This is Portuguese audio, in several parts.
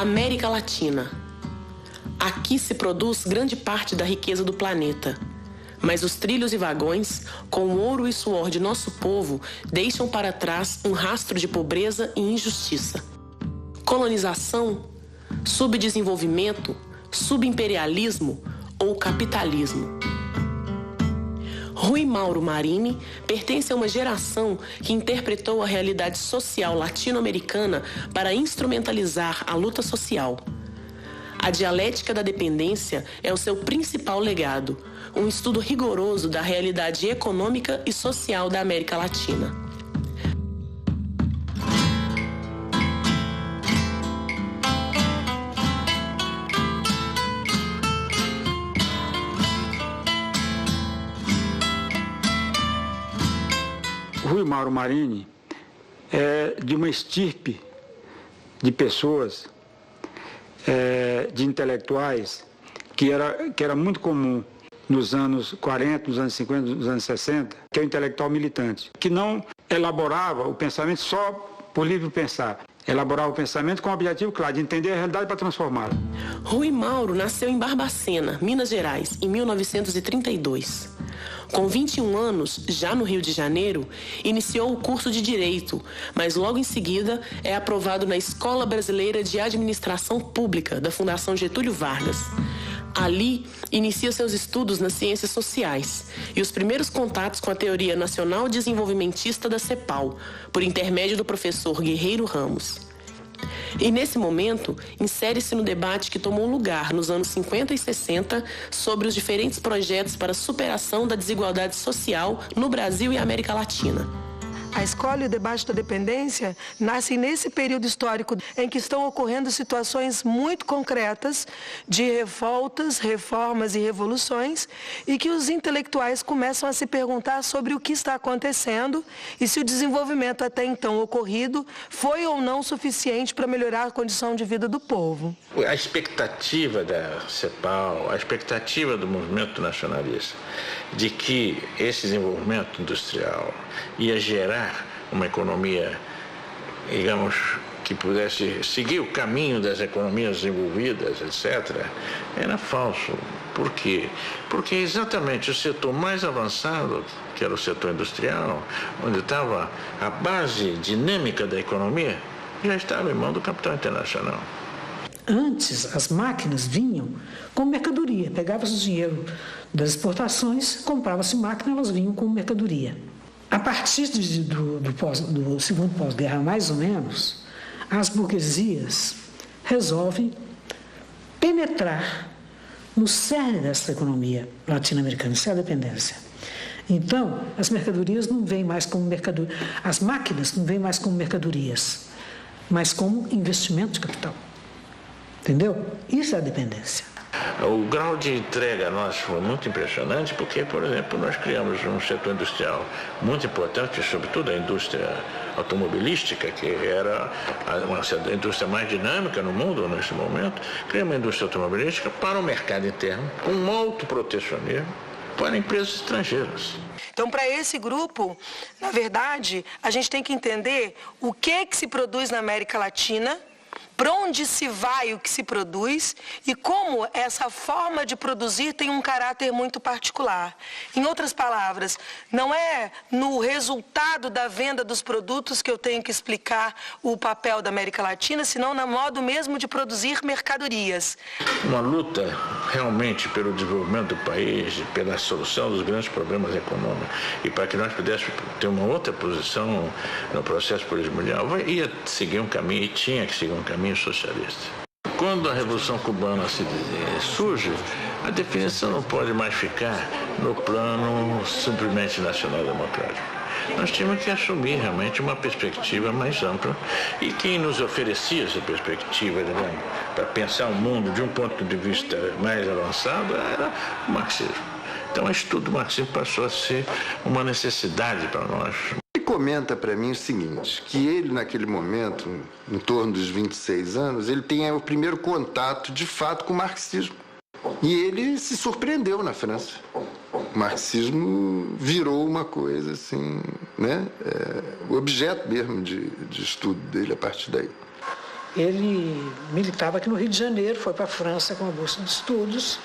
América Latina. Aqui se produz grande parte da riqueza do planeta. Mas os trilhos e vagões, com o ouro e suor de nosso povo, deixam para trás um rastro de pobreza e injustiça. Colonização, subdesenvolvimento, subimperialismo ou capitalismo. Rui Mauro Marini pertence a uma geração que interpretou a realidade social latino-americana para instrumentalizar a luta social. A dialética da dependência é o seu principal legado, um estudo rigoroso da realidade econômica e social da América Latina. Rui Mauro Marini é de uma estirpe de pessoas, de intelectuais, que era muito comum nos anos 40, nos anos 50, nos anos 60, que é o intelectual militante, que não elaborava o pensamento só por livre pensar. Elaborava o pensamento com o objetivo, claro, de entender a realidade para transformá-la. Rui Mauro nasceu em Barbacena, Minas Gerais, em 1932. Com 21 anos, já no Rio de Janeiro, iniciou o curso de Direito, mas logo em seguida é aprovado na Escola Brasileira de Administração Pública, da Fundação Getúlio Vargas. Ali, inicia seus estudos nas ciências sociais e os primeiros contatos com a teoria nacional desenvolvimentista da CEPAL, por intermédio do professor Guerreiro Ramos. E nesse momento, insere-se no debate que tomou lugar nos anos 50 e 60 sobre os diferentes projetos para a superação da desigualdade social no Brasil e América Latina. A escola e o debate da dependência nascem nesse período histórico em que estão ocorrendo situações muito concretas de revoltas, reformas e revoluções e que os intelectuais começam a se perguntar sobre o que está acontecendo e se o desenvolvimento até então ocorrido foi ou não suficiente para melhorar a condição de vida do povo. A expectativa da CEPAL, a expectativa do movimento nacionalista de que esse desenvolvimento industrial ia gerar uma economia, digamos, que pudesse seguir o caminho das economias desenvolvidas, etc., era falso. Por quê? Porque exatamente o setor mais avançado, que era o setor industrial, onde estava a base dinâmica da economia, já estava em mão do capital internacional. Antes, as máquinas vinham com mercadoria. Pegava-se o dinheiro das exportações, comprava-se máquina, elas vinham com mercadoria. A partir do segundo pós-guerra, mais ou menos, as burguesias resolvem penetrar no cerne dessa economia latino-americana, isso é a dependência. Então, as mercadorias não vêm mais como mercadoria, as máquinas não vêm mais como mercadorias, mas como investimento de capital. Entendeu? Isso é a dependência. O grau de entrega nosso foi muito impressionante porque, por exemplo, nós criamos um setor industrial muito importante, sobretudo a indústria automobilística, que era a indústria mais dinâmica no mundo nesse momento. Criamos uma indústria automobilística para o mercado interno, com um alto protecionismo para empresas estrangeiras. Então, para esse grupo, na verdade, a gente tem que entender o que se produz na América Latina, para onde se vai o que se produz e como essa forma de produzir tem um caráter muito particular. Em outras palavras, não é no resultado da venda dos produtos que eu tenho que explicar o papel da América Latina, senão no modo mesmo de produzir mercadorias. Uma luta realmente pelo desenvolvimento do país, pela solução dos grandes problemas econômicos e para que nós pudéssemos ter uma outra posição no processo político mundial, ia seguir um caminho e tinha que seguir um caminho socialista. Quando a Revolução Cubana surge, a definição não pode mais ficar no plano simplesmente nacional-democrático. Nós tínhamos que assumir realmente uma perspectiva mais ampla e quem nos oferecia essa perspectiva para pensar o mundo de um ponto de vista mais avançado era o marxismo. Então o estudo do marxismo passou a ser uma necessidade para nós. Comenta para mim o seguinte, que ele naquele momento, em torno dos 26 anos, ele tem o primeiro contato de fato com o marxismo. E ele se surpreendeu na França. O marxismo virou uma coisa assim, né? O objeto mesmo de estudo dele a partir daí. ele militava aqui no Rio de Janeiro, foi para a França com a bolsa de estudos,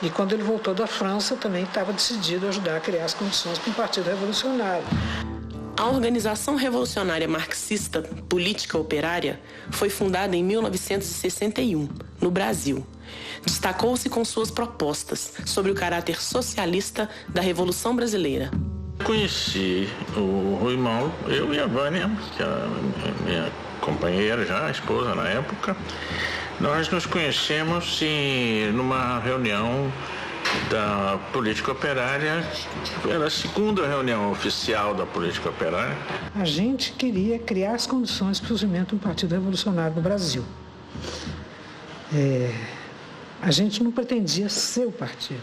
e quando ele voltou da França também estava decidido a ajudar a criar as condições para um partido revolucionário. A Organização Revolucionária Marxista Política Operária foi fundada em 1961, no Brasil. Destacou-se com suas propostas sobre o caráter socialista da Revolução Brasileira. Conheci o Rui Mauro, eu e a Vânia, que era minha companheira já, esposa na época. Nós nos conhecemos numa reunião da Política Operária, era a segunda reunião oficial da Política Operária. A gente queria criar as condições para o surgimento de um partido revolucionário no Brasil. A gente não pretendia ser o partido,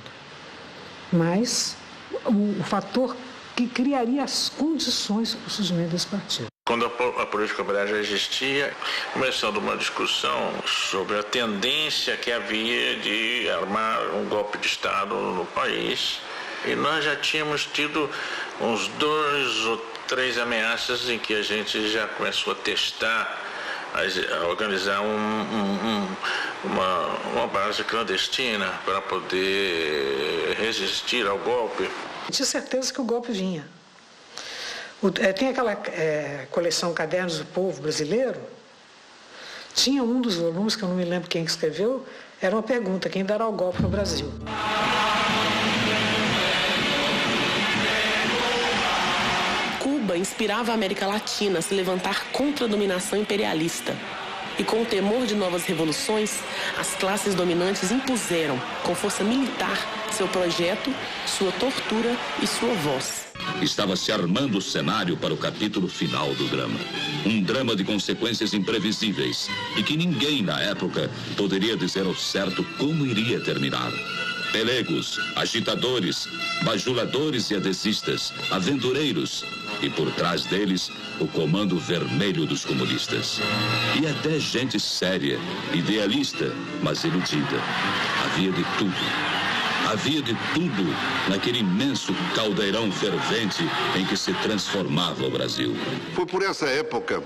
mas o fator que criaria as condições para o surgimento desse partido. Quando a política operária já existia, começando uma discussão sobre a tendência que havia de armar um golpe de Estado no país. E nós já tínhamos tido uns 2 ou 3 ameaças em que a gente já começou a testar, a organizar uma base clandestina para poder resistir ao golpe. Tinha certeza que o golpe vinha. Tem aquela coleção Cadernos do Povo Brasileiro, tinha um dos volumes, que eu não me lembro quem escreveu, era uma pergunta: quem dará o golpe no Brasil? Cuba inspirava a América Latina a se levantar contra a dominação imperialista. E com o temor de novas revoluções, as classes dominantes impuseram, com força militar, seu projeto, sua tortura e sua voz. Estava se armando o cenário para o capítulo final do drama. Um drama de consequências imprevisíveis e que ninguém, na época, poderia dizer ao certo como iria terminar. Pelegos, agitadores, bajuladores e adesistas, aventureiros e, por trás deles, o comando vermelho dos comunistas. E até gente séria, idealista, mas iludida. Havia de tudo. Havia de tudo naquele imenso caldeirão fervente em que se transformava o Brasil. Foi por essa época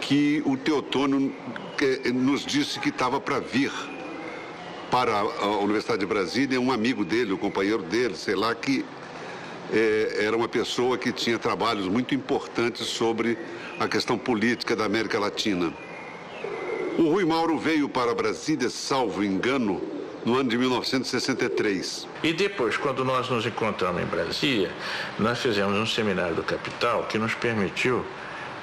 que o Teotônio nos disse que estava para vir para a Universidade de Brasília um amigo dele, um companheiro dele, sei lá, que era uma pessoa que tinha trabalhos muito importantes sobre a questão política da América Latina. O Rui Mauro veio para Brasília, salvo engano, no ano de 1963. E depois, quando nós nos encontramos em Brasília, nós fizemos um seminário do Capital que nos permitiu,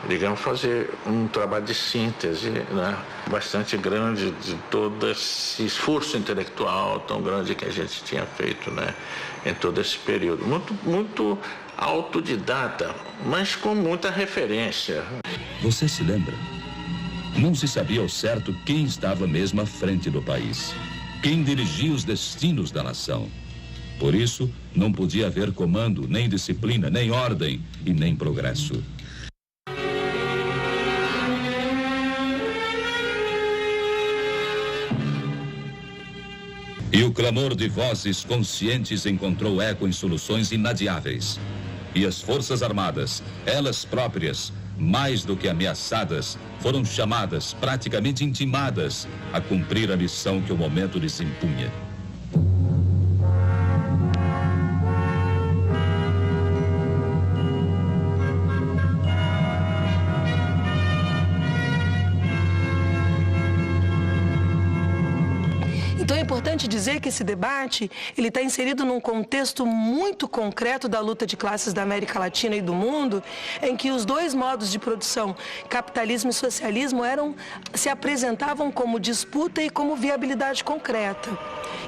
digamos, fazer um trabalho de síntese, né, bastante grande de todo esse esforço intelectual tão grande que a gente tinha feito, né, em todo esse período. Muito autodidata, mas com muita referência. Você se lembra? Não se sabia ao certo quem estava mesmo à frente do país, quem dirigia os destinos da nação. Por isso, não podia haver comando, nem disciplina, nem ordem e nem progresso. E o clamor de vozes conscientes encontrou eco em soluções inadiáveis. E as Forças Armadas, elas próprias, mais do que ameaçadas, foram chamadas, praticamente intimadas, a cumprir a missão que o momento lhes impunha. Então é importante dizer que esse debate ele está inserido num contexto muito concreto da luta de classes da América Latina e do mundo, em que os dois modos de produção, capitalismo e socialismo, se apresentavam como disputa e como viabilidade concreta.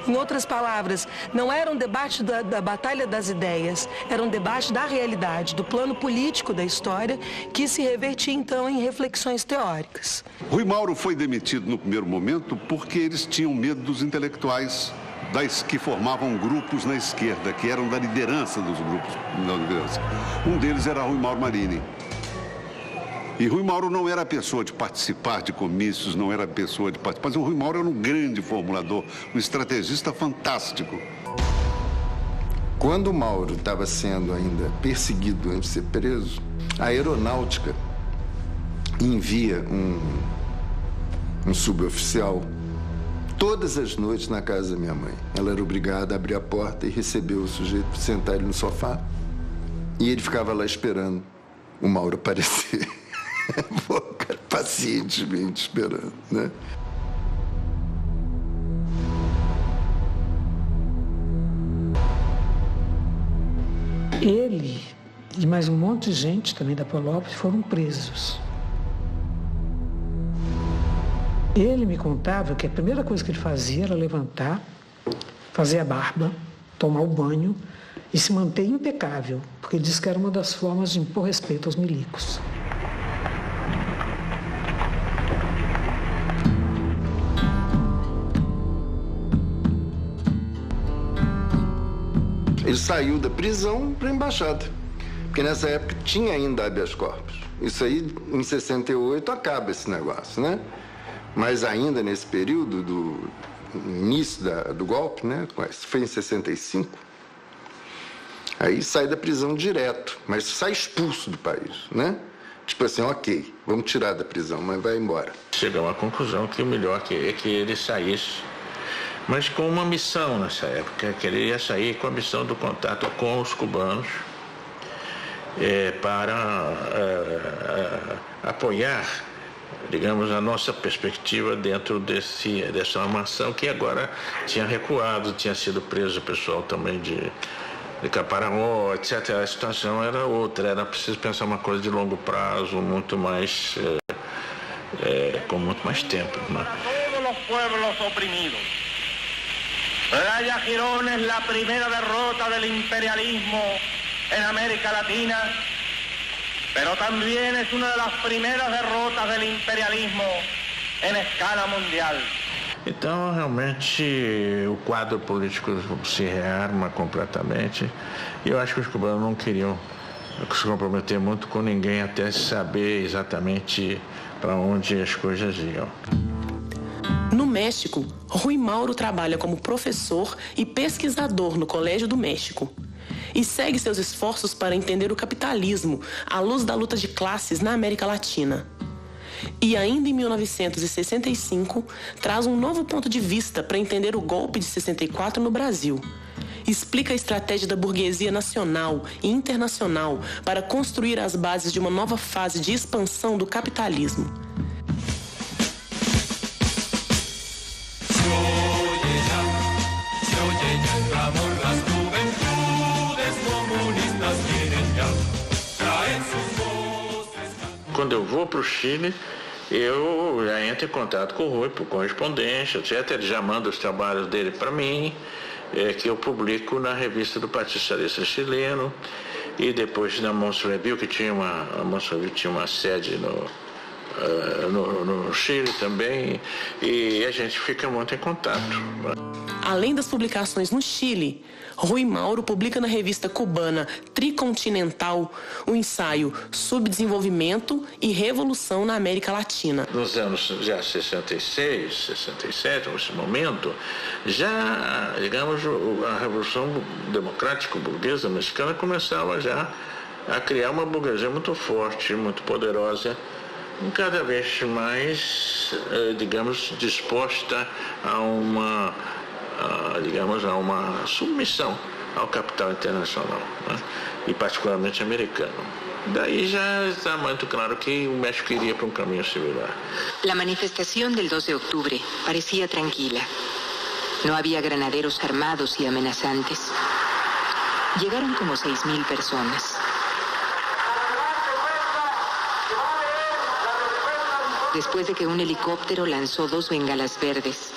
Em outras palavras, não era um debate da batalha das ideias, era um debate da realidade, do plano político da história, que se revertia então em reflexões teóricas. Rui Mauro foi demitido no primeiro momento porque eles tinham medo dos intelectuais que formavam grupos na esquerda, que eram da liderança dos grupos da liderança. Um deles era Rui Mauro Marini. E Rui Mauro não era a pessoa de participar de comícios, não era a pessoa de participar, mas o Rui Mauro era um grande formulador, um estrategista fantástico. Quando o Mauro estava sendo ainda perseguido antes de ser preso, a aeronáutica envia um suboficial. Todas as noites na casa da minha mãe, ela era obrigada a abrir a porta e receber o sujeito, sentar ele no sofá. E ele ficava lá esperando o Mauro aparecer. Pô, cara, pacientemente esperando, né? Ele e mais um monte de gente também da Polópolis foram presos. Ele me contava que a primeira coisa que ele fazia era levantar, fazer a barba, tomar o banho e se manter impecável, porque ele disse que era uma das formas de impor respeito aos milicos. Ele saiu da prisão para a embaixada, porque nessa época tinha ainda habeas corpus. Isso aí, em 68, acaba esse negócio, né? Mas ainda nesse período do início do golpe, né? Isso foi em 65. Aí sai da prisão direto, mas sai expulso do país, né? Tipo assim, ok, vamos tirar da prisão, mas vai embora. Chegamos à conclusão que o melhor é que ele saísse, mas com uma missão nessa época, que ele ia sair com a missão do contato com os cubanos para apoiar, digamos, a nossa perspectiva dentro dessa armação que agora tinha recuado, tinha sido preso o pessoal também de Caparaó, etc. A situação era outra, era preciso pensar uma coisa de longo prazo, muito mais, com muito mais tempo, né? Todos os pueblos oprimidos. Playa Girón es la primera derrota del imperialismo en América Latina, pero también es una de las primeras derrotas del imperialismo en escala mundial. Então, realmente, o quadro político se rearma completamente e eu acho que os cubanos não queriam se comprometer muito com ninguém até saber exatamente para onde as coisas iam. No México, Rui Mauro trabalha como professor e pesquisador no Colégio do México e segue seus esforços para entender o capitalismo à luz da luta de classes na América Latina. E ainda em 1965, traz um novo ponto de vista para entender o golpe de 64 no Brasil. Explica a estratégia da burguesia nacional e internacional para construir as bases de uma nova fase de expansão do capitalismo. Quando eu vou para o Chile, eu já entro em contato com o Rui por correspondência, etc. Ele já manda os trabalhos dele para mim, que eu publico na revista do Partido Socialista Chileno, e depois na Monstro Review, que tinha uma sede no Chile também, e a gente fica muito em contato. Além das publicações no Chile, Rui Mauro publica na revista cubana Tricontinental o ensaio Subdesenvolvimento e Revolução na América Latina. Nos anos já 66, 67, nesse momento, já, digamos, a Revolução Democrática Burguesa Mexicana começava já a criar uma burguesia muito forte, muito poderosa, cada vez mais, digamos, disposta a uma submissão ao capital internacional, né? E particularmente americano. Daí já está muito claro que o México iria para um caminho similar. La manifestación del 2 de octubre parecía tranquila. No había granaderos armados y amenazantes. Llegaron como 6,000 personas. Después de que un helicóptero lanzó 2 bengalas verdes,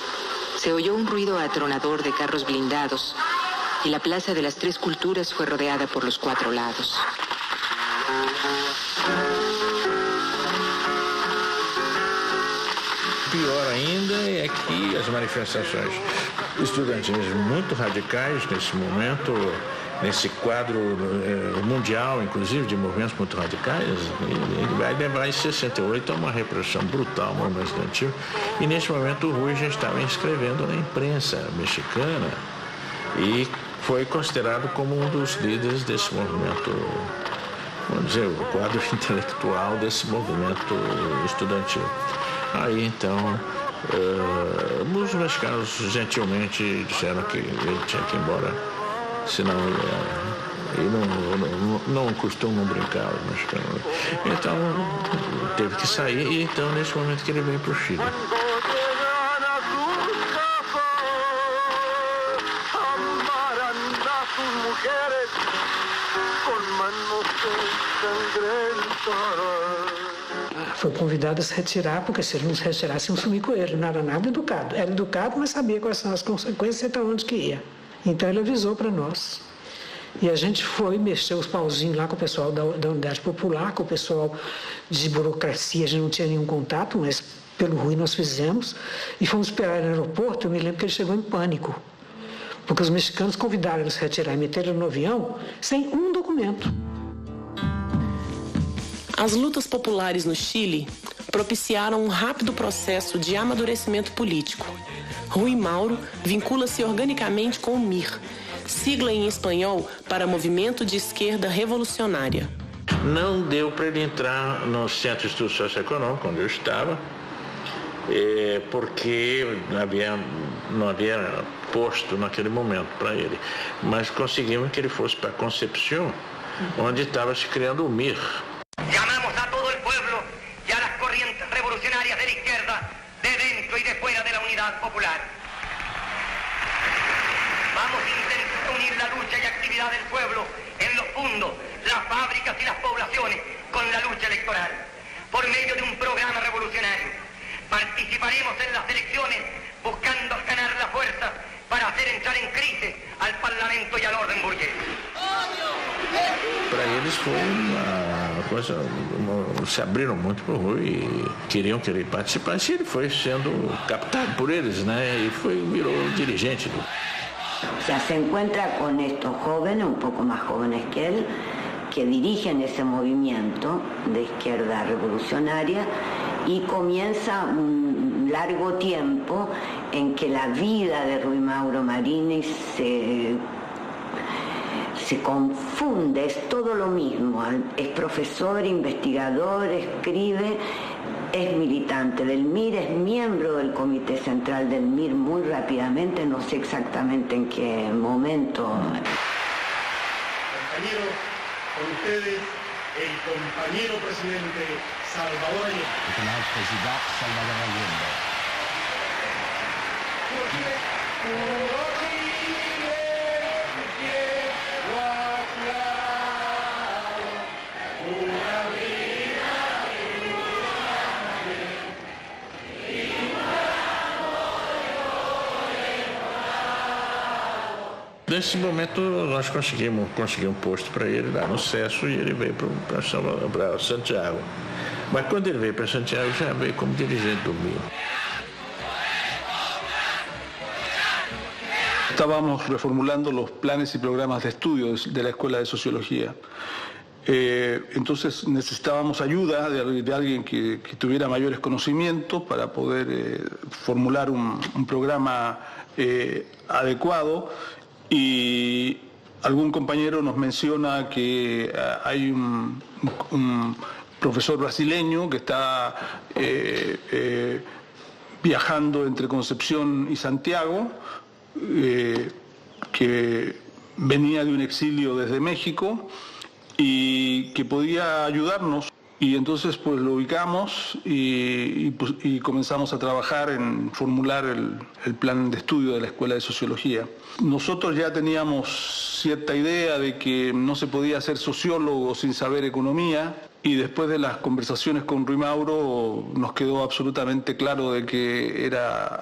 se oyó un ruido atronador de carros blindados y la Plaza de las Tres Culturas fue rodeada por los 4 lados. Pior ainda é que as manifestações estudantis muito radicais nesse momento, nesse quadro mundial, inclusive, de movimentos muito radicais, ele vai levar em 68 a uma repressão brutal, no movimento estudantil. E nesse momento o Rui já estava escrevendo na imprensa mexicana e foi considerado como um dos líderes desse movimento vamos dizer, o quadro intelectual desse movimento estudantil. Aí, então, os mexicanos gentilmente disseram que ele tinha que ir embora, senão não costumam brincar os mexicanos. Então, teve que sair e então, nesse momento que ele veio para o Chile. Foi convidado a se retirar, porque se ele não se retirasse, iam sumir com ele. Não era nada educado. Era educado, mas sabia quais são as consequências e até onde que ia. Então ele avisou para nós. E a gente foi mexer os pauzinhos lá com o pessoal da Unidade Popular, com o pessoal de burocracia, a gente não tinha nenhum contato, mas pelo ruim nós fizemos. E fomos esperar ele no aeroporto, eu me lembro que ele chegou em pânico. Porque os mexicanos convidaram ele a se retirar e meteram ele no avião sem um documento. As lutas populares no Chile propiciaram um rápido processo de amadurecimento político. Rui Mauro vincula-se organicamente com o MIR, sigla em espanhol para Movimento de Esquerda Revolucionária. Não deu para ele entrar no Centro de Estudos Socioeconômicos, onde eu estava, porque não havia posto naquele momento para ele. Mas conseguimos que ele fosse para Concepción, onde estava se criando o MIR. Llamamos a todo el pueblo y a las corrientes revolucionarias de la izquierda, de dentro y de fuera de la Unidad Popular. Vamos a intentar unir la lucha y actividad del pueblo en los fundos, las fábricas y las poblaciones con la lucha electoral. Por medio de un programa revolucionario, participaremos en las elecciones buscando ganar la fuerza para hacer entrar en crisis al Parlamento y al orden burgués. Para eles foi uma coisa, se abriram muito para o Rui e queriam que ele participasse, e ele foi sendo captado por eles, né? E virou dirigente do... O sea, se encuentra con estos jóvenes, un poco más jóvenes que él, que dirigen ese movimiento de izquierda revolucionaria, y comienza un largo tiempo en que la vida de Rui Mauro Marini se confunde, es todo lo mismo. Es profesor, investigador, escribe, es militante del MIR, es miembro del Comité Central del MIR muy rápidamente, no sé exactamente en qué momento. Compañero, con ustedes, el compañero presidente Salvador Allende. Nesse momento nós conseguimos um posto para ele lá no CESO, e ele veio para Santiago. Mas quando ele veio para Santiago, já veio como dirigente do MIR. Estábamos reformulando los planes y programas de estudios de la Escuela de Sociología. Entonces necesitábamos ayuda de alguien que tuviera mayores conocimientos para poder formular un programa adecuado, y algún compañero nos menciona que hay un profesor brasileño que está viajando entre Concepción y Santiago, que venía de un exilio desde México y que podía ayudarnos. Y entonces pues lo ubicamos y comenzamos a trabajar en formular el plan de estudio de la Escuela de Sociología. Nosotros ya teníamos cierta idea de que no se podía ser sociólogo sin saber economía, y después de las conversaciones con Rui Mauro nos quedó absolutamente claro de que era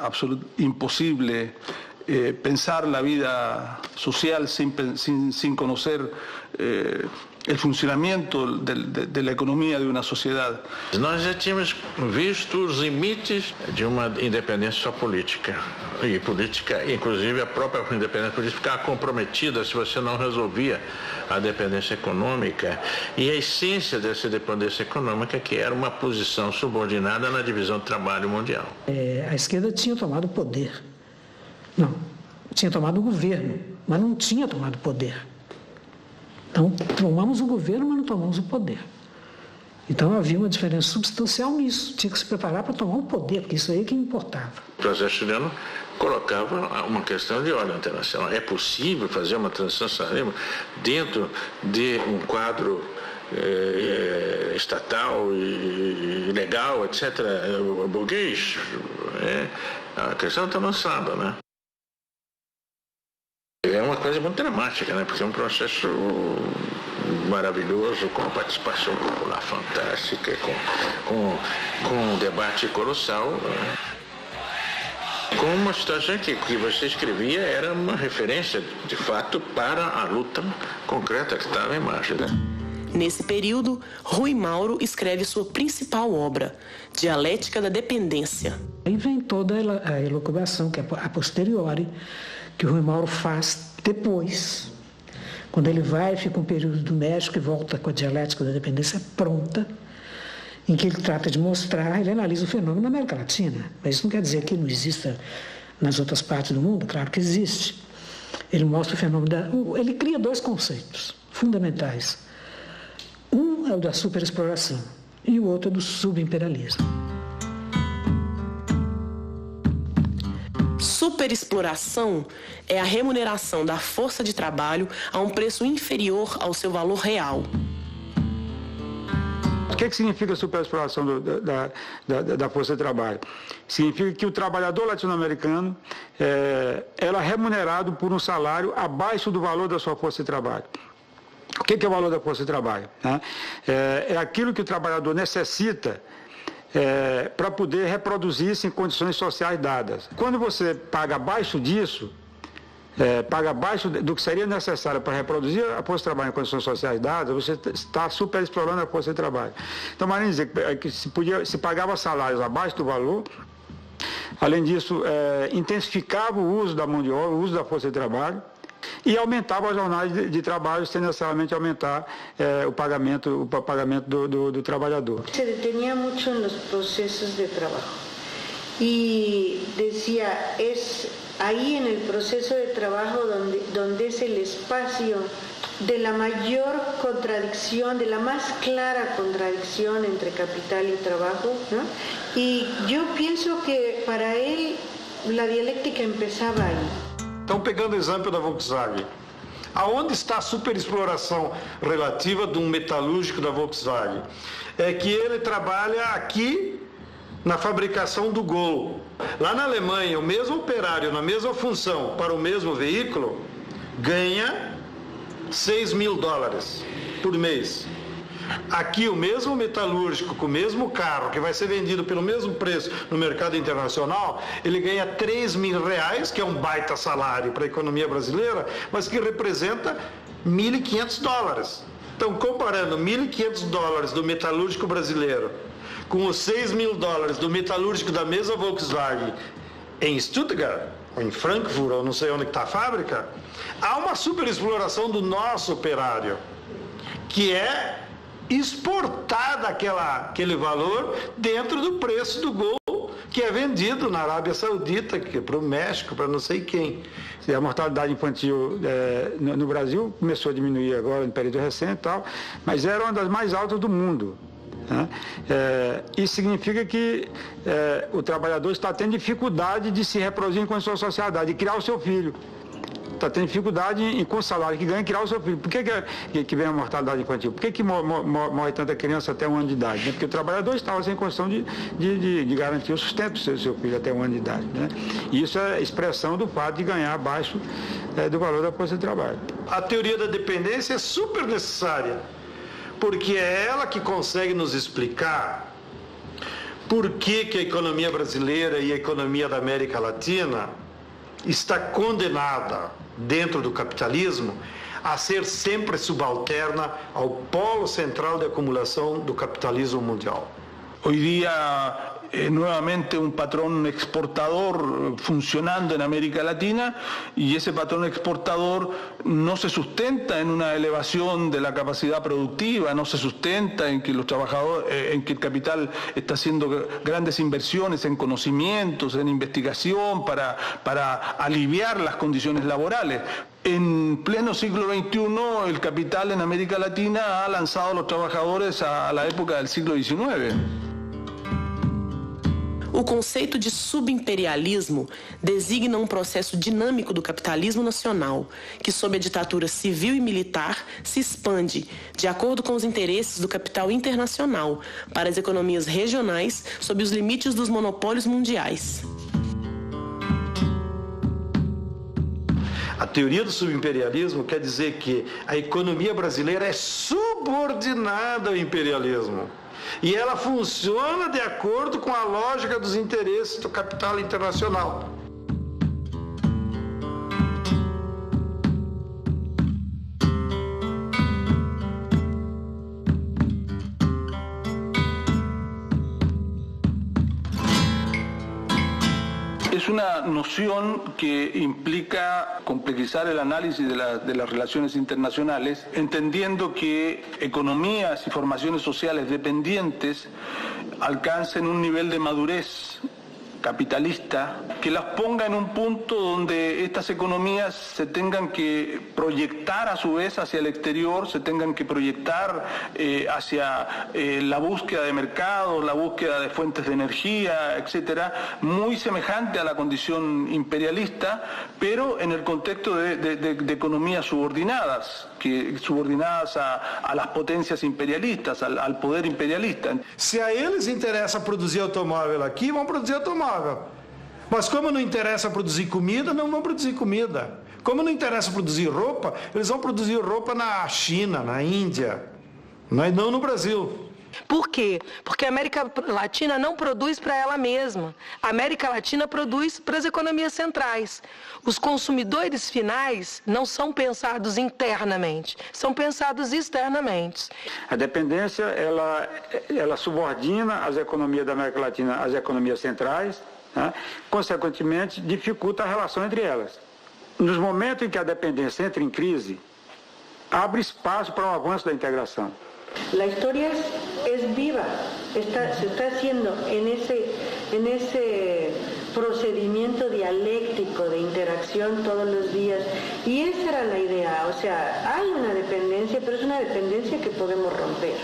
imposible pensar la vida social sin conocer el funcionamiento de la economia de uma sociedade. Nós já tínhamos visto os limites de uma independência só política. E política, inclusive a própria independência política, ficava comprometida se você não resolvia a dependência econômica. E a essência dessa dependência econômica, que era uma posição subordinada na divisão do trabalho mundial. A esquerda tinha tomado poder. Não, tinha tomado o governo, mas não tinha tomado poder. Então, tomamos o governo, mas não tomamos o poder. Então, havia uma diferença substancial nisso. Tinha que se preparar para tomar o poder, porque isso aí que importava. O processo chileno colocava uma questão de ordem internacional. É possível fazer uma transição salarial dentro de um quadro estatal e legal, etc., burguês? A questão está lançada, né? É uma coisa muito dramática, né? Porque é um processo maravilhoso, com participação popular fantástica, com um debate colossal. Né? Com uma situação que você escrevia era uma referência, de fato, para a luta concreta que estava em marcha. Né? Nesse período, Rui Mauro escreve sua principal obra, Dialética da Dependência. Aí vem toda a elucubração, que é a posteriori, que o Rui Mauro faz depois. Quando ele vai, fica um período do México e volta com a Dialética da Dependência pronta, em que ele trata de mostrar, ele analisa o fenômeno na América Latina. Mas isso não quer dizer que não exista nas outras partes do mundo, claro que existe. Ele mostra o fenômeno ele cria dois conceitos fundamentais. Um é o da superexploração e o outro é do subimperialismo. Superexploração é a remuneração da força de trabalho a um preço inferior ao seu valor real. O que significa a superexploração da força de trabalho? Significa que o trabalhador latino-americano é remunerado por um salário abaixo do valor da sua força de trabalho. O que é o valor da força de trabalho? É aquilo que o trabalhador necessita para poder reproduzir-se em condições sociais dadas. Quando você paga abaixo disso, paga abaixo do que seria necessário para reproduzir a força de trabalho em condições sociais dadas, você está superexplorando a força de trabalho. Então, Marinho dizer que se pagava salários abaixo do valor, além disso, intensificava o uso da mão de obra, o uso da força de trabalho, e aumentava a jornada de trabalho sem necessariamente aumentar o pagamento do trabalhador. Se detenía mucho en los procesos de trabajo y decía, es ahí en el proceso de trabajo donde es el espacio de la mayor contradicción, de la más clara contradicción entre capital y trabajo, ¿no? Y yo pienso que para él la dialéctica empezaba ahí. Então, pegando o exemplo da Volkswagen, aonde está a superexploração relativa de um metalúrgico da Volkswagen? É que ele trabalha aqui na fabricação do Gol. Lá na Alemanha, o mesmo operário, na mesma função, para o mesmo veículo, ganha $6.000 por mês. Aqui, o mesmo metalúrgico, com o mesmo carro, que vai ser vendido pelo mesmo preço no mercado internacional, ele ganha R$3.000, que é um baita salário para a economia brasileira, mas que representa $1.500. Então, comparando $1.500 do metalúrgico brasileiro com os $6.000 do metalúrgico da mesma Volkswagen em Stuttgart, ou em Frankfurt, ou não sei onde está a fábrica, há uma superexploração do nosso operário, que é exportar aquele valor dentro do preço do Gol, que é vendido na Arábia Saudita, para o México, para não sei quem. A mortalidade infantil no Brasil começou a diminuir agora, no período recente e tal, mas era uma das mais altas do mundo. Né? Isso significa que o trabalhador está tendo dificuldade de se reproduzir em condições de sociedade, de criar o seu filho. Está tendo dificuldade com o salário que ganha criar o seu filho. Por que vem a mortalidade infantil? Por que morre tanta criança até 1 ano de idade? Né? Porque o trabalhador estava sem condição de garantir o sustento do seu filho até 1 ano de idade. Né? E isso é expressão do fato de ganhar abaixo do valor da força de trabalho. A teoria da dependência é super necessária, porque é ela que consegue nos explicar por que a economia brasileira e a economia da América Latina está condenada, dentro do capitalismo, a ser sempre subalterna ao polo central de acumulação do capitalismo mundial. Hoy día nuevamente un patrón exportador funcionando en América Latina, y ese patrón exportador no se sustenta en una elevación de la capacidad productiva, no se sustenta en que los trabajadores, en que el capital está haciendo grandes inversiones en conocimientos, en investigación para aliviar las condiciones laborales. En pleno siglo XXI, el capital en América Latina ha lanzado a los trabajadores a la época del siglo XIX. O conceito de subimperialismo designa um processo dinâmico do capitalismo nacional, que sob a ditadura civil e militar se expande de acordo com os interesses do capital internacional para as economias regionais sob os limites dos monopólios mundiais. A teoria do subimperialismo quer dizer que a economia brasileira é subordinada ao imperialismo. E ela funciona de acordo com a lógica dos interesses do capital internacional. Es una noción que implica complejizar el análisis de las relaciones internacionales, entendiendo que economías y formaciones sociales dependientes alcancen un nivel de madurez capitalista que las ponga en un punto donde estas economías se tengan que proyectar a su vez hacia el exterior, se tengan que proyectar hacia la búsqueda de mercados, la búsqueda de fuentes de energía, etcétera, muy semejante a la condición imperialista, pero en el contexto de economías subordinadas, subordinadas a las potencias imperialistas, al poder imperialista. Se a eles interessa produzir automóvel aqui, vão produzir automóvel. Mas como não interessa produzir comida, não vão produzir comida. Como não interessa produzir roupa, eles vão produzir roupa na China, na Índia, não no Brasil. Por quê? Porque a América Latina não produz para ela mesma. A América Latina produz para as economias centrais. Os consumidores finais não são pensados internamente, são pensados externamente. A dependência, ela subordina as economias da América Latina às economias centrais, né? Consequentemente, dificulta a relação entre elas. Nos momentos em que a dependência entra em crise, abre espaço para um avanço da integração. La historia es viva, se está haciendo en ese procedimiento dialéctico de interacción todos los días, y esa era la idea. O sea, hay una dependencia, pero es una dependencia que podemos romper.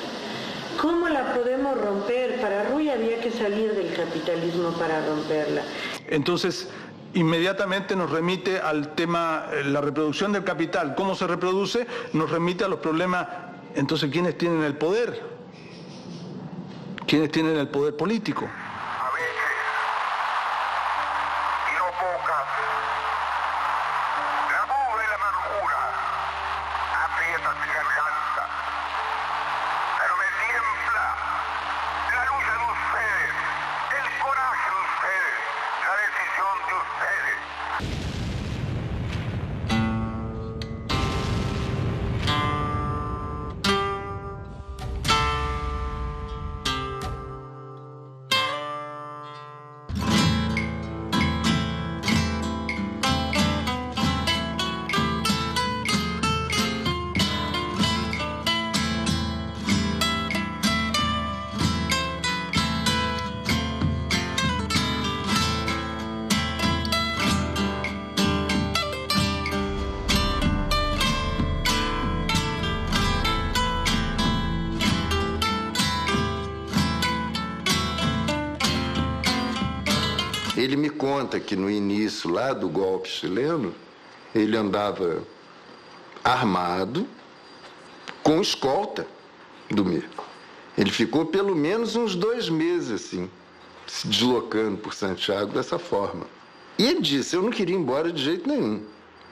¿Cómo la podemos romper? Para Ruy había que salir del capitalismo para romperla. Entonces, inmediatamente nos remite al tema, la reproducción del capital. ¿Cómo se reproduce? Nos remite a los problemas. Entonces, ¿quiénes tienen el poder? ¿Quiénes tienen el poder político? A veces, y no pocas, la duda y la amargura aprietan mi garganta, pero me tiembla la lucha de ustedes, el coraje de ustedes, la decisión de ustedes. Ele me conta que no início lá do golpe chileno, ele andava armado com escolta do Mir. Ele ficou pelo menos uns 2 meses assim, se deslocando por Santiago dessa forma. E ele disse, eu não queria ir embora de jeito nenhum.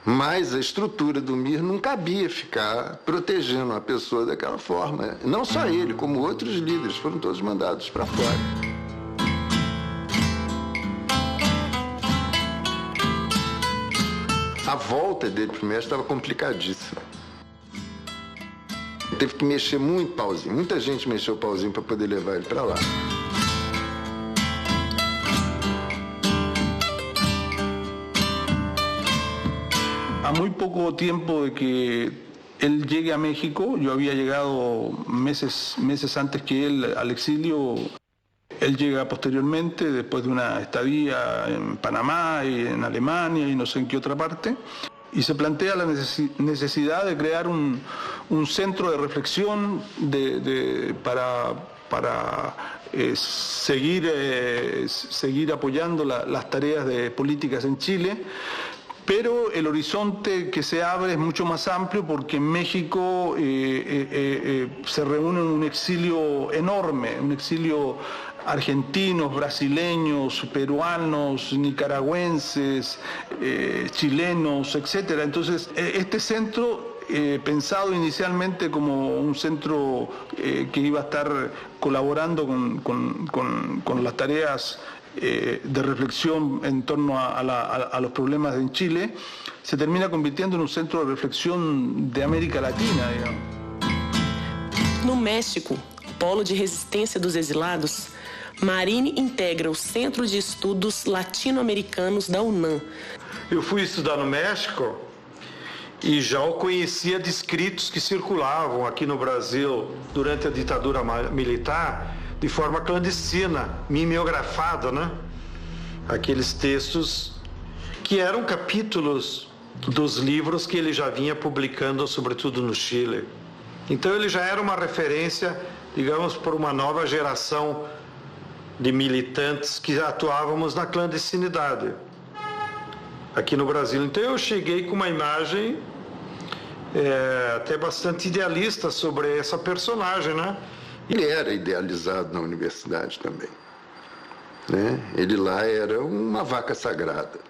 Mas a estrutura do Mir não cabia ficar protegendo uma pessoa daquela forma. Não só ele, como outros líderes foram todos mandados para fora. A volta dele para o México estava complicadíssima. Teve que mexer muito pauzinho. Muita gente mexeu o pauzinho para poder levar ele para lá. A muy poco tiempo de que él llegue a México, yo había llegado meses antes que él al exilio. Él llega posteriormente, después de una estadía en Panamá y en Alemania y no sé en qué otra parte. y se plantea la necesidad de crear un centro de reflexión para seguir apoyando las tareas de políticas en Chile, pero el horizonte que se abre es mucho más amplio porque en México se reúne un exilio enorme, un exilio argentinos, brasileños, peruanos, nicaragüenses, chilenos, etc. Entonces, este centro, pensado inicialmente como un centro que iba a estar colaborando con las tareas de reflexión en torno a los problemas en Chile, se termina convirtiendo en un centro de reflexión de América Latina, digamos. No México, polo de resistência dos exilados, Marini integra o Centro de Estudos Latino-Americanos da UNAM. Eu fui estudar no México e já o conhecia de escritos que circulavam aqui no Brasil durante a ditadura militar de forma clandestina, mimeografada, né? Aqueles textos que eram capítulos dos livros que ele já vinha publicando, sobretudo no Chile. Então ele já era uma referência, digamos, por uma nova geração de militantes que atuávamos na clandestinidade aqui no Brasil. Então eu cheguei com uma imagem até bastante idealista sobre essa personagem, né? Ele era idealizado na universidade também, né? Ele lá era uma vaca sagrada.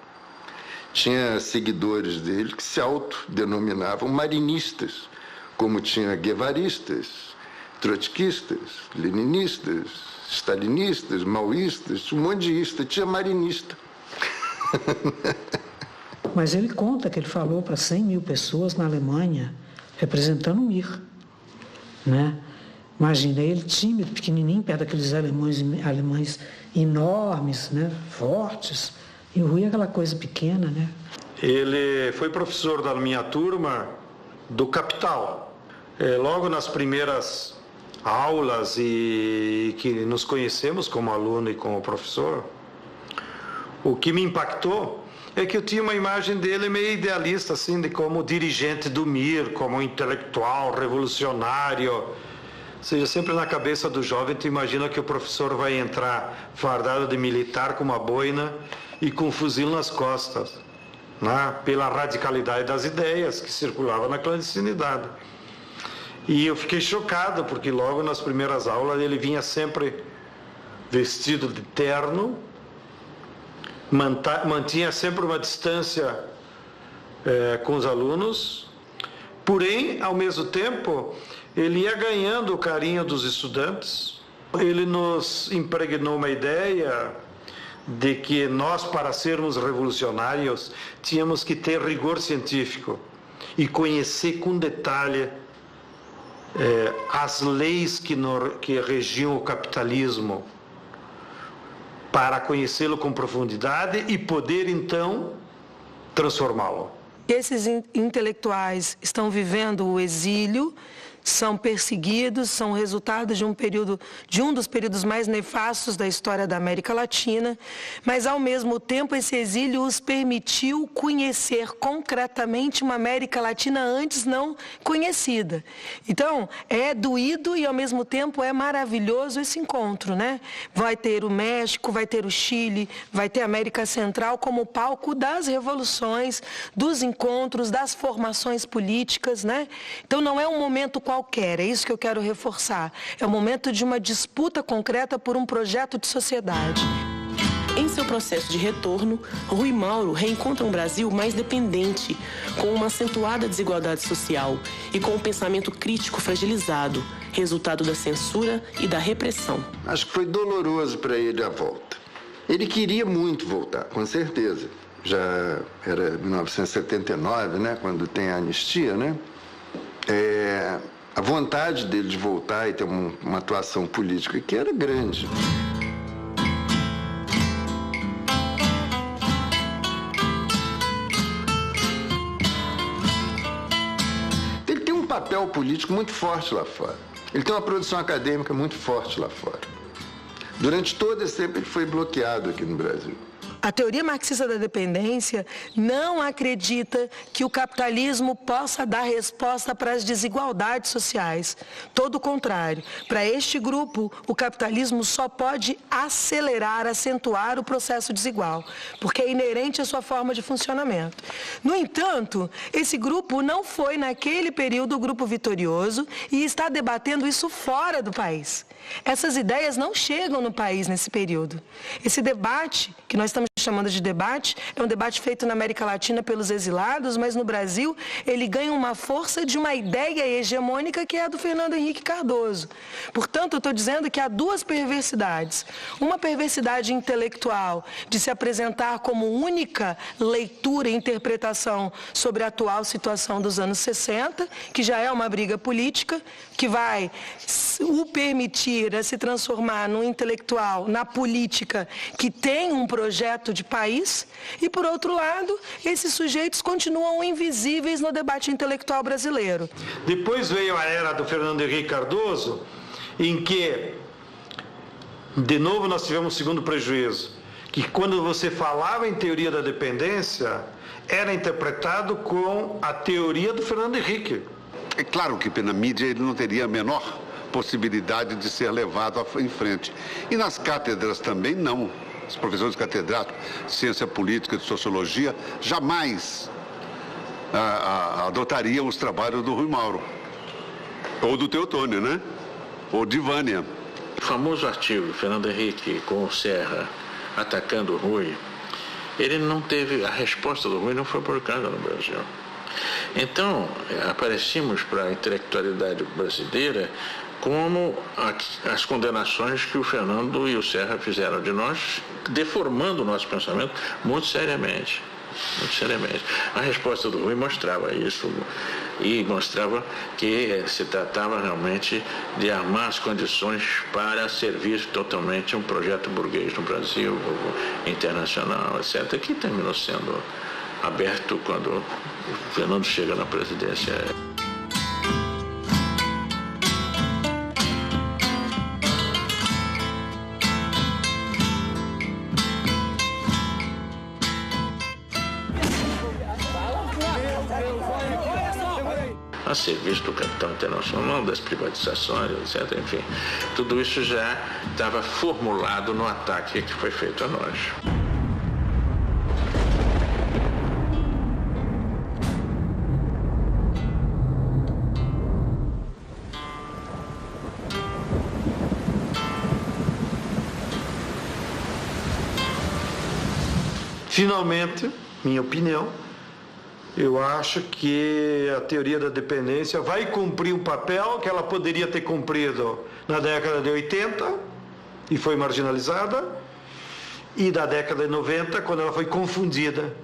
Tinha seguidores dele que se autodenominavam marinistas, como tinha guevaristas, trotskistas, leninistas, stalinistas, maoístas, um monte de ista, tinha marinista. Mas ele conta que ele falou para 100 mil pessoas na Alemanha, representando o MIR, né? Imagina, ele tímido, pequenininho, perto daqueles alemães enormes, né? Fortes, e o Rui é aquela coisa pequena, né? Ele foi professor da minha turma do Capital. Logo nas primeiras aulas e que nos conhecemos como aluno e como professor, o que me impactou é que eu tinha uma imagem dele meio idealista, assim, de como dirigente do MIR, como intelectual, revolucionário. Ou seja, sempre na cabeça do jovem tu imagina que o professor vai entrar fardado de militar com uma boina e com um fuzil nas costas, né? Pela radicalidade das ideias que circulavam na clandestinidade. E eu fiquei chocado, porque logo nas primeiras aulas ele vinha sempre vestido de terno, mantinha sempre uma distância com os alunos, porém, ao mesmo tempo, ele ia ganhando o carinho dos estudantes. Ele nos impregnou uma ideia de que nós, para sermos revolucionários, tínhamos que ter rigor científico e conhecer com detalhe as leis que regiam o capitalismo, para conhecê-lo com profundidade e poder, então, transformá-lo. Esses intelectuais estão vivendo o exílio, são perseguidos, são resultado de um dos períodos mais nefastos da história da América Latina, mas ao mesmo tempo esse exílio os permitiu conhecer concretamente uma América Latina antes não conhecida. Então, é doído e ao mesmo tempo é maravilhoso esse encontro, né? Vai ter o México, vai ter o Chile, vai ter a América Central como palco das revoluções, dos encontros, das formações políticas, né? Então não é um momento qualquer, é isso que eu quero reforçar. É o momento de uma disputa concreta por um projeto de sociedade. Em seu processo de retorno, Rui Mauro reencontra um Brasil mais dependente, com uma acentuada desigualdade social e com um pensamento crítico fragilizado, resultado da censura e da repressão. Acho que foi doloroso para ele a volta. Ele queria muito voltar, com certeza. Já era 1979, né, quando tem a anistia, né? A vontade dele de voltar e ter uma atuação política que era grande. Ele tem um papel político muito forte lá fora. Ele tem uma produção acadêmica muito forte lá fora. Durante todo esse tempo ele foi bloqueado aqui no Brasil. A teoria marxista da dependência não acredita que o capitalismo possa dar resposta para as desigualdades sociais. Todo o contrário. Para este grupo, o capitalismo só pode acelerar, acentuar o processo desigual, porque é inerente à sua forma de funcionamento. No entanto, esse grupo não foi, naquele período, o grupo vitorioso e está debatendo isso fora do país. Essas ideias não chegam no país nesse período. Esse debate, que nós estamos chamando de debate, é um debate feito na América Latina pelos exilados, mas no Brasil ele ganha uma força de uma ideia hegemônica que é a do Fernando Henrique Cardoso. Portanto, eu estou dizendo que há duas perversidades. Uma perversidade intelectual de se apresentar como única leitura e interpretação sobre a atual situação dos anos 60, que já é uma briga política, que vai o permitir a se transformar num intelectual, na política, que tem um projeto de país, e, por outro lado, esses sujeitos continuam invisíveis no debate intelectual brasileiro. Depois veio a era do Fernando Henrique Cardoso, em que, de novo, nós tivemos um segundo prejuízo, que quando você falava em teoria da dependência, era interpretado com a teoria do Fernando Henrique. É claro que na mídia ele não teria a menor possibilidade de ser levado em frente. E nas cátedras também não. Os professores catedráticos de ciência política, de sociologia, jamais adotariam os trabalhos do Rui Mauro. Ou do Teotônio, né? Ou de Vânia. O famoso artigo do Fernando Henrique com o Serra atacando o Rui, ele não teve, a resposta do Rui não foi publicada no Brasil. Então, aparecemos para a intelectualidade brasileira como as condenações que o Fernando e o Serra fizeram de nós, deformando o nosso pensamento muito seriamente. Muito seriamente. A resposta do Rui mostrava isso e mostrava que se tratava realmente de armar as condições para servir totalmente um projeto burguês no Brasil, internacional, etc., que terminou sendo aberto quando o Fernando chega na presidência. A serviço do capital internacional, das privatizações, etc. Enfim, tudo isso já estava formulado no ataque que foi feito a nós. Finalmente, minha opinião, eu acho que a teoria da dependência vai cumprir um papel que ela poderia ter cumprido na década de 80 e foi marginalizada, e da década de 90, quando ela foi confundida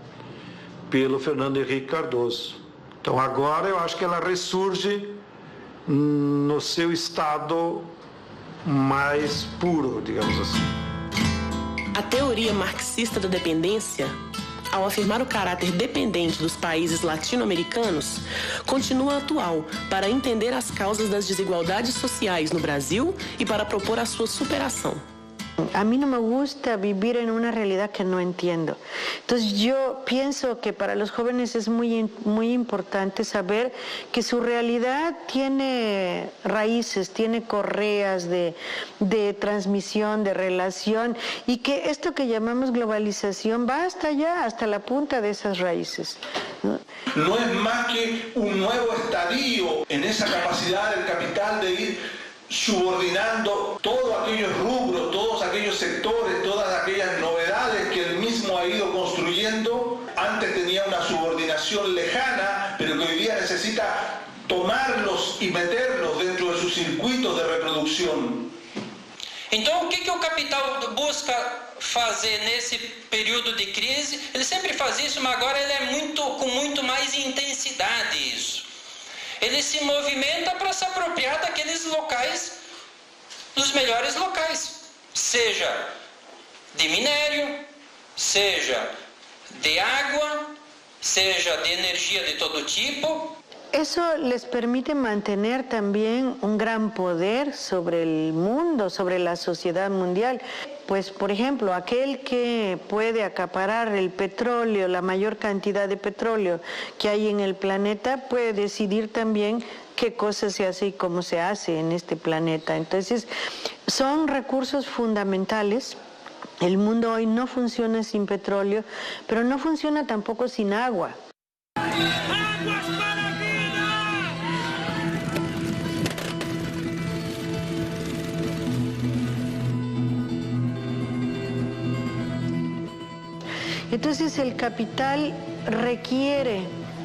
pelo Fernando Henrique Cardoso. Então agora eu acho que ela ressurge no seu estado mais puro, digamos assim. A teoria marxista da dependência, ao afirmar o caráter dependente dos países latino-americanos, continua atual para entender as causas das desigualdades sociais no Brasil e para propor a sua superação. A mí no me gusta vivir en una realidad que no entiendo. Entonces yo pienso que para los jóvenes es muy importante saber que su realidad tiene raíces, tiene correas de transmisión, de relación, y que esto que llamamos globalización va hasta allá, hasta la punta de esas raíces. No es más que un nuevo estadio en esa capacidad del capital de ir subordinando todos aquellos rubros, todos aquellos sectores, todas aquellas novedades que él mismo ha ido construyendo. Antes tenía una subordinación lejana, pero que hoy día necesita tomarlos y meterlos dentro de sus circuitos de reproducción. Então, o que o capital busca fazer nesse período de crise? Ele sempre faz isso, mas agora ele é com muito mais intensidade isso. Ele se movimenta para se apropriar daqueles locais, dos melhores locais, seja de minério, seja de água, seja de energia de todo tipo. Eso les permite mantener también un gran poder sobre el mundo, sobre la sociedad mundial. Pues, por ejemplo, aquel que puede acaparar el petróleo, la mayor cantidad de petróleo que hay en el planeta, puede decidir también qué cosas se hace y cómo se hace en este planeta. Entonces, son recursos fundamentales. El mundo hoy no funciona sin petróleo, pero no funciona tampoco sin agua. Entonces el capital requiere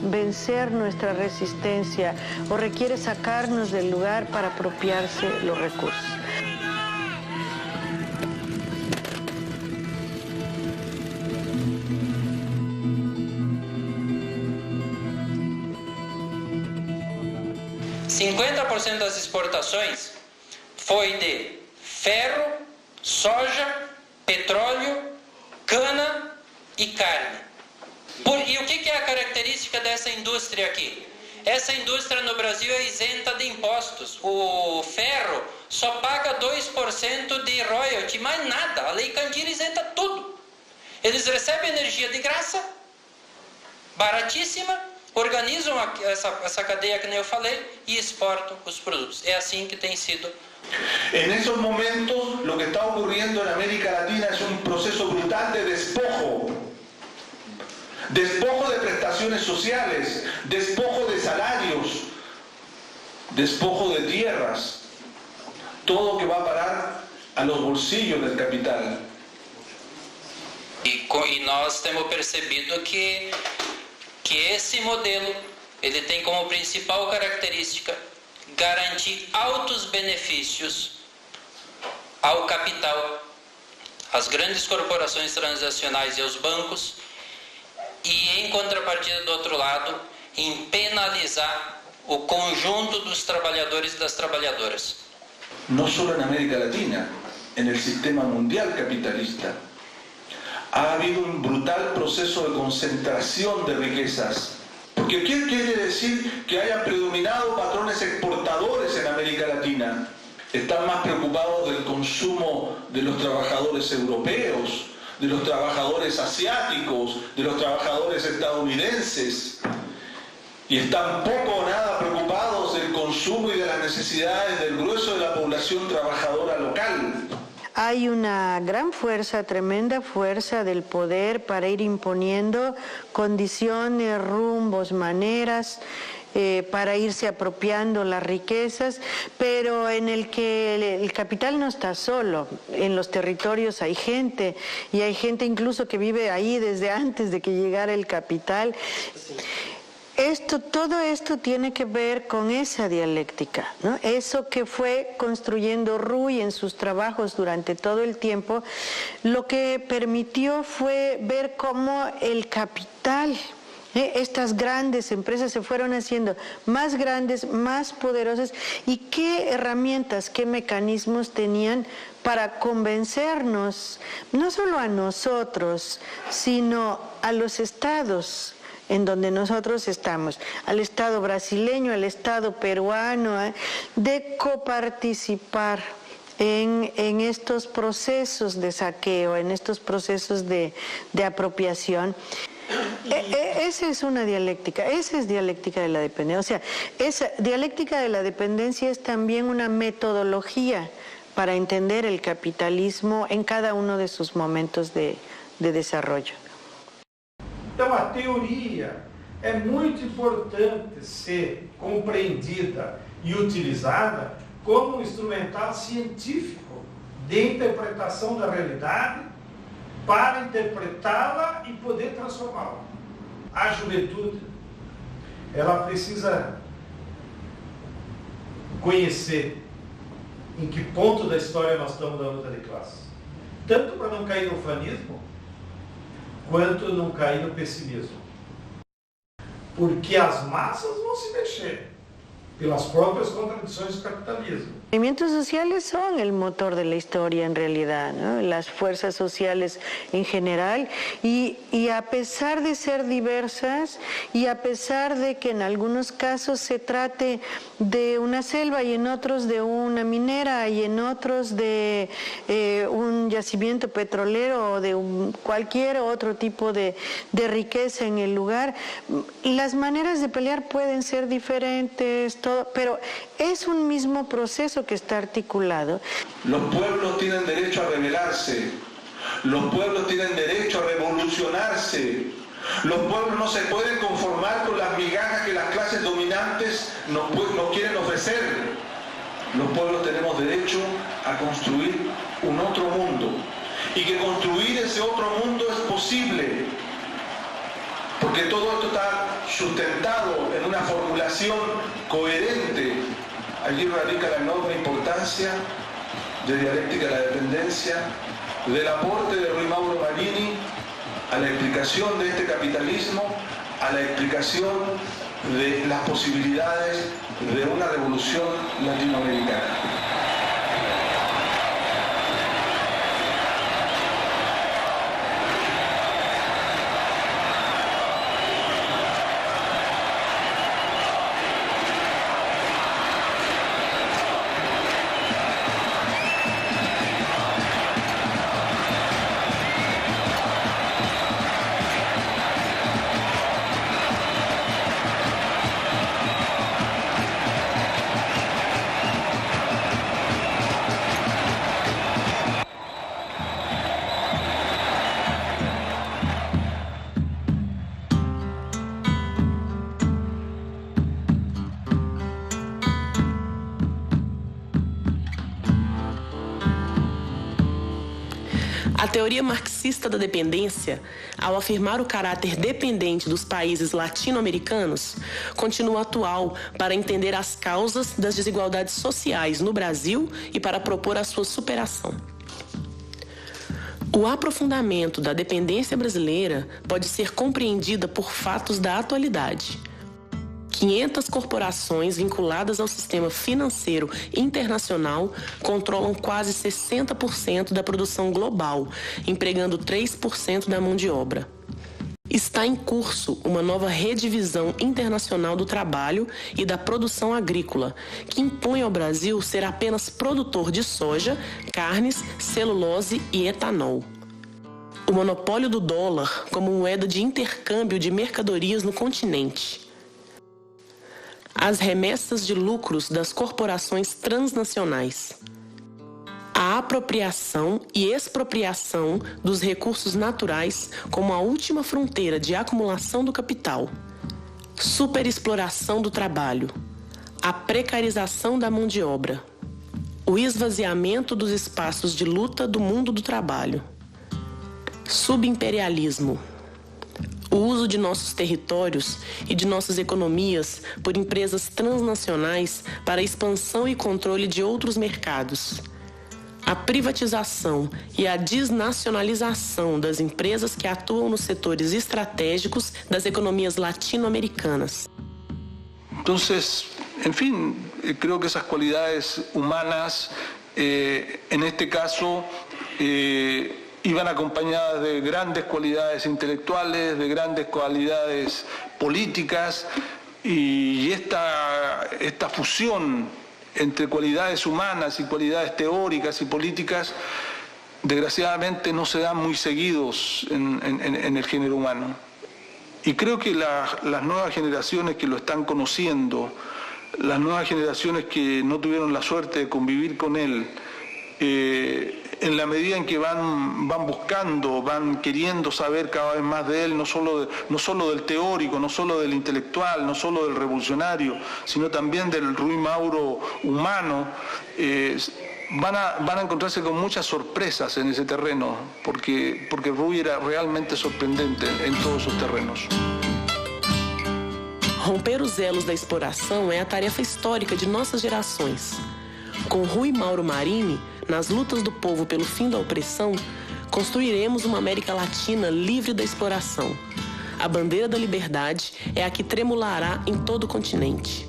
vencer nuestra resistencia o requiere sacarnos del lugar para apropiarse los recursos. – 50% das exportações foi de ferro, soja, petróleo, cana e carne. E o que é a característica dessa indústria aqui? Essa indústria no Brasil é isenta de impostos. O ferro só paga 2% de royalty, mais nada. A Lei Candir isenta tudo. Eles recebem energia de graça, baratíssima, organizam essa cadeia que nem eu falei e exportam os produtos. É assim que tem sido. En esos momentos, lo que está ocurriendo en América Latina es un proceso brutal de despojo. Despojo de prestaciones sociales, despojo de salarios, despojo de tierras. Todo que va a parar a los bolsillos del capital. E nós temos percebido que esse modelo ele tem como principal característica garantir altos benefícios ao capital, às grandes corporações transacionais e aos bancos, e em contrapartida do outro lado, em penalizar o conjunto dos trabalhadores e das trabalhadoras. No solo en América Latina, en el sistema mundial capitalista, ha habido un brutal proceso de concentración de riquezas. Porque ¿qué quiere decir que hayan predominado patrones exportadores en América Latina? Están más preocupados del consumo de los trabajadores europeos, de los trabajadores asiáticos, de los trabajadores estadounidenses. Y están poco o nada preocupados del consumo y de las necesidades del grueso de la población trabajadora local. Hay una gran fuerza, tremenda fuerza del poder para ir imponiendo condiciones, rumbos, maneras, para irse apropiando las riquezas, pero en el que el capital no está solo. En los territorios hay gente, y hay gente incluso que vive ahí desde antes de que llegara el capital. Todo esto tiene que ver con esa dialéctica, ¿no? Eso que fue construyendo Ruy en sus trabajos durante todo el tiempo, lo que permitió fue ver cómo el capital, estas grandes empresas se fueron haciendo más grandes, más poderosas, y qué herramientas, qué mecanismos tenían para convencernos, no solo a nosotros, sino a los estados en donde nosotros estamos, al Estado brasileño, al Estado peruano, de coparticipar en estos procesos de saqueo, en estos procesos de apropiación. Esa es una dialéctica, esa es dialéctica de la dependencia. O sea, esa dialéctica de la dependencia es también una metodología para entender el capitalismo en cada uno de sus momentos de desarrollo. Então, a teoria é muito importante ser compreendida e utilizada como um instrumental científico de interpretação da realidade para interpretá-la e poder transformá-la. A juventude, ela precisa conhecer em que ponto da história nós estamos na luta de classe. Tanto para não cair no fanismo, quanto não cair no pessimismo. Porque as massas vão se mexer. pelas próprias contradições do capitalismo. Movimientos sociales son el motor de la historia en realidad, ¿no? Las fuerzas sociales en general y a pesar de ser diversas y a pesar de que en algunos casos se trate de una selva y en otros de una minera y en otros de un yacimiento petrolero o de cualquier otro tipo de riqueza en el lugar, las maneras de pelear pueden ser diferentes, pero es un mismo proceso que está articulado. Los pueblos tienen derecho a rebelarse, los pueblos tienen derecho a revolucionarse, los pueblos no se pueden conformar con las migajas que las clases dominantes nos quieren ofrecer. Los pueblos tenemos derecho a construir un otro mundo y que construir ese otro mundo es posible, porque todo esto está sustentado en una formulación coherente. Allí radica la enorme importancia de Dialéctica de la Dependencia, del aporte de Rui Mauro Marini a la explicación de este capitalismo, a la explicación de las posibilidades de una revolución latinoamericana. A teoria marxista da dependência, ao afirmar o caráter dependente dos países latino-americanos, continua atual para entender as causas das desigualdades sociais no Brasil e para propor a sua superação. O aprofundamento da dependência brasileira pode ser compreendida por fatos da atualidade. 500 corporações vinculadas ao sistema financeiro internacional controlam quase 60% da produção global, empregando 3% da mão de obra. Está em curso uma nova redivisão internacional do trabalho e da produção agrícola, que impõe ao Brasil ser apenas produtor de soja, carnes, celulose e etanol. O monopólio do dólar como moeda de intercâmbio de mercadorias no continente. As remessas de lucros das corporações transnacionais. A apropriação e expropriação dos recursos naturais como a última fronteira de acumulação do capital. Superexploração do trabalho. A precarização da mão de obra. O esvaziamento dos espaços de luta do mundo do trabalho. Subimperialismo. O uso de nossos territórios e de nossas economias por empresas transnacionais para a expansão e controle de outros mercados. A privatização e a desnacionalização das empresas que atuam nos setores estratégicos das economias latino-americanas. Entonces, en fin, creo que esas cualidades humanas, en este caso, iban acompañadas de grandes cualidades intelectuales, de grandes cualidades políticas, y esta fusión entre cualidades humanas y cualidades teóricas y políticas, desgraciadamente no se dan muy seguidos en el género humano. Y creo que las nuevas generaciones que lo están conociendo, las nuevas generaciones que no tuvieron la suerte de convivir con él, en la medida en que van buscando, van queriendo saber cada vez más de él, no solo del teórico, no solo del intelectual, no solo del revolucionario, sino también del Rui Mauro humano, van a encontrarse con muchas sorpresas en ese terreno, porque Rui era realmente sorprendente en todos sus terrenos. Romper os elos da exploração é a tarefa histórica de nossas gerações. Com Rui Mauro Marini, nas lutas do povo pelo fim da opressão, construiremos uma América Latina livre da exploração. A bandeira da liberdade é a que tremulará em todo o continente.